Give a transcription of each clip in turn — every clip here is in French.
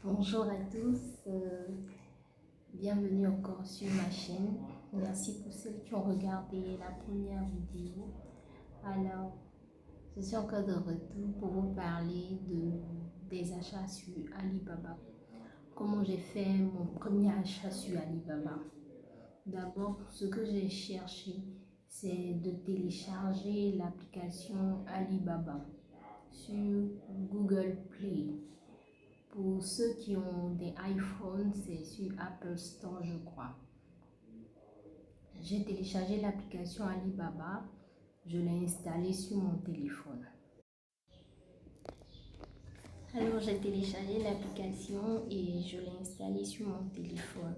Bonjour à tous, bienvenue encore sur ma chaîne. Merci pour ceux qui ont regardé la première vidéo. Alors, je suis encore de retour pour vous parler des achats sur Alibaba. Comment j'ai fait mon premier achat sur Alibaba? D'abord, ce que j'ai cherché, c'est de télécharger l'application Alibaba sur Google Play. Pour ceux qui ont des iPhones, c'est sur Apple Store, je crois. J'ai téléchargé l'application Alibaba, je l'ai installée sur mon téléphone. Alors, j'ai téléchargé l'application et je l'ai installée sur mon téléphone.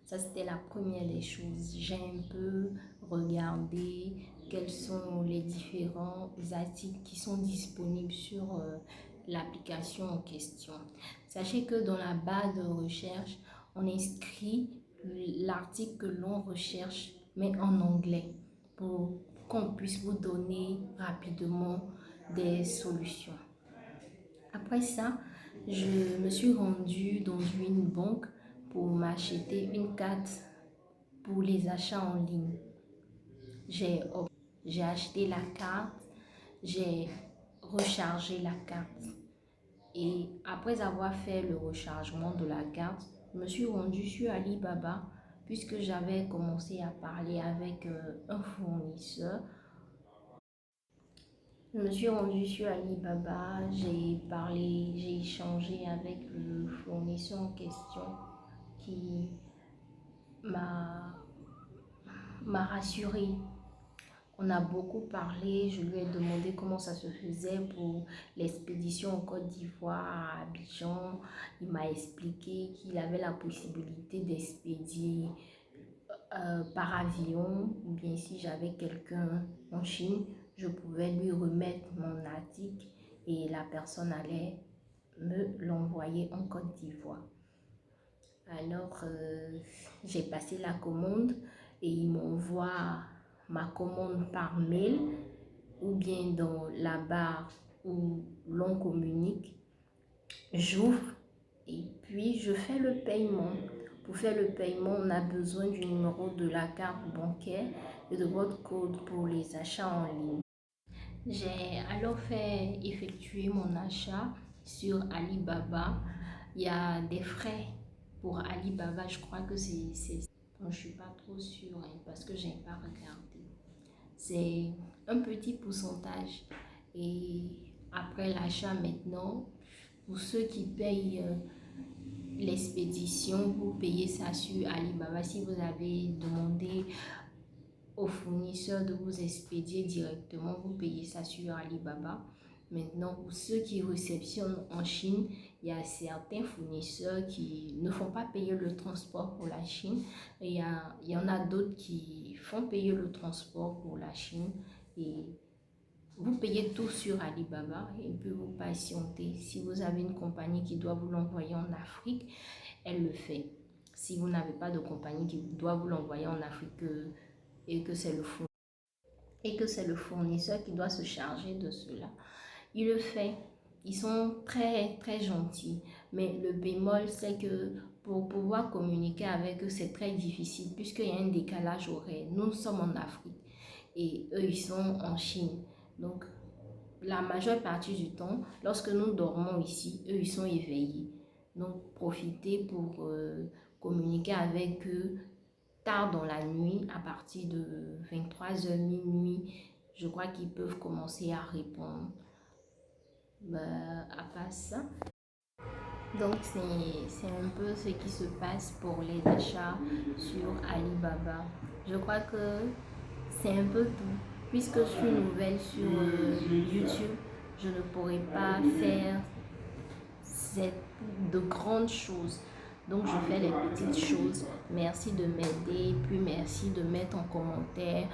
Ça, c'était la première des choses. J'ai un peu regardé quels sont les différents articles qui sont disponibles sur l'application en question. Sachez que dans la barre de recherche, on inscrit l'article que l'on recherche, mais en anglais, pour qu'on puisse vous donner rapidement des solutions. Après ça, je me suis rendue dans une banque pour m'acheter une carte pour les achats en ligne. J'ai acheté la carte, j'ai rechargé la carte. Et après avoir fait le rechargement de la carte, je me suis rendue sur Alibaba puisque j'avais commencé à parler avec un fournisseur. Je me suis rendue sur Alibaba, j'ai parlé, j'ai échangé avec le fournisseur en question qui m'a rassurée. On a beaucoup parlé, je lui ai demandé comment ça se faisait pour l'expédition en Côte d'Ivoire, à Abidjan. Il m'a expliqué qu'il avait la possibilité d'expédier par avion, ou bien si j'avais quelqu'un en Chine, je pouvais lui remettre mon article et la personne allait me l'envoyer en Côte d'Ivoire. Alors, j'ai passé la commande et il m'envoie ma commande par mail ou bien dans la barre où l'on communique. J'ouvre et puis je fais le paiement. Pour faire le paiement, on a besoin du numéro de la carte bancaire et de votre code pour les achats en ligne. J'ai alors fait effectuer mon achat sur Alibaba. Il y a des frais pour Alibaba, je crois que c'est je ne suis pas trop sûre parce que je n'ai pas regardé. C'est un petit pourcentage. Et après l'achat maintenant, pour ceux qui payent l'expédition, vous payez ça sur Alibaba. Si vous avez demandé au fournisseur de vous expédier directement, vous payez ça sur Alibaba. Maintenant, pour ceux qui réceptionnent en Chine, il y a certains fournisseurs qui ne font pas payer le transport pour la Chine. Et il y en a d'autres qui font payer le transport pour la Chine. Et vous payez tout sur Alibaba et puis vous patientez. Si vous avez une compagnie qui doit vous l'envoyer en Afrique, elle le fait. Si vous n'avez pas de compagnie qui doit vous l'envoyer en Afrique et que c'est le fournisseur qui doit se charger de cela, il le fait. Ils sont très très gentils, mais le bémol c'est que pour pouvoir communiquer avec eux c'est très difficile puisqu'il y a un décalage horaire. Nous sommes en Afrique et eux ils sont en Chine. Donc la majeure partie du temps, lorsque nous dormons ici, eux ils sont éveillés. Donc profitez pour communiquer avec eux tard dans la nuit, à partir de 23h minuit. Je crois qu'ils peuvent commencer à répondre. À part ça, donc c'est un peu ce qui se passe pour les achats sur Alibaba. Je crois que c'est un peu tout. Puisque je suis nouvelle sur YouTube, je ne pourrais pas faire de grandes choses. Donc je fais les petites choses. Merci de m'aider, puis merci de mettre en commentaire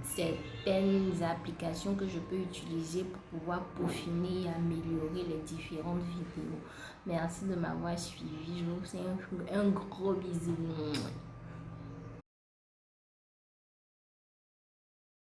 certaines applications que je peux utiliser pour pouvoir peaufiner et améliorer les différentes vidéos. Merci de m'avoir suivi. Je vous fais un gros bisou.